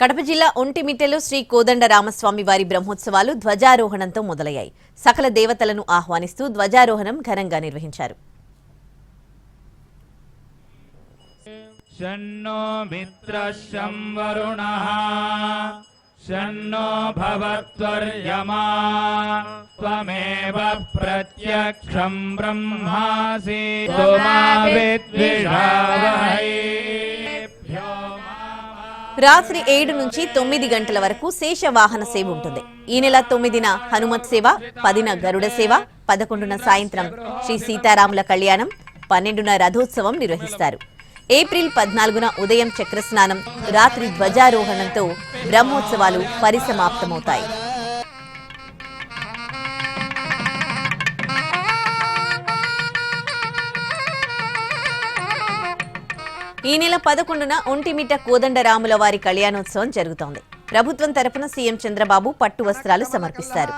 కడప జిల్లా ఒంటిమిట్టెలో శ్రీ కోదండ రామస్వామి వారి బ్రహ్మోత్సవాలు ధ్వజారోహణంతో మొదలయ్యాయి. సకల దేవతలను ఆహ్వానిస్తూ ధ్వజారోహణం ఘనంగా నిర్వహించారు. షన్నో మిత్రశం వరుణః షన్నో భవత్వర్యమా త్వమేవ ప్రత్యక్షం బ్రహ్మాసి త్వమా విద్విషావహై. రాత్రి 7 నుంచి 9 గంటల వరకు శేషవాహన సేవ ఉంటుంది. ఈ నెల 9న హనుమత్ సేవ, 10న గరుడ సేవ, 11న సాయంత్రం శ్రీ సీతారాముల కళ్యాణం, 12న రథోత్సవం నిర్వహిస్తారు. ఏప్రిల్ 14న ఉదయం చక్రస్నానం, రాత్రి ధ్వజారోహణంతో బ్రహ్మోత్సవాలు పరిసమాప్తమవుతాయి. ఈ నెల 11న ఒంటిమిట్ట కోదండరాముల వారి కళ్యాణోత్సవం జరుగుతోంది. ప్రభుత్వం తరపున సీఎం చంద్రబాబు పట్టు వస్త్రాలు సమర్పిస్తారు.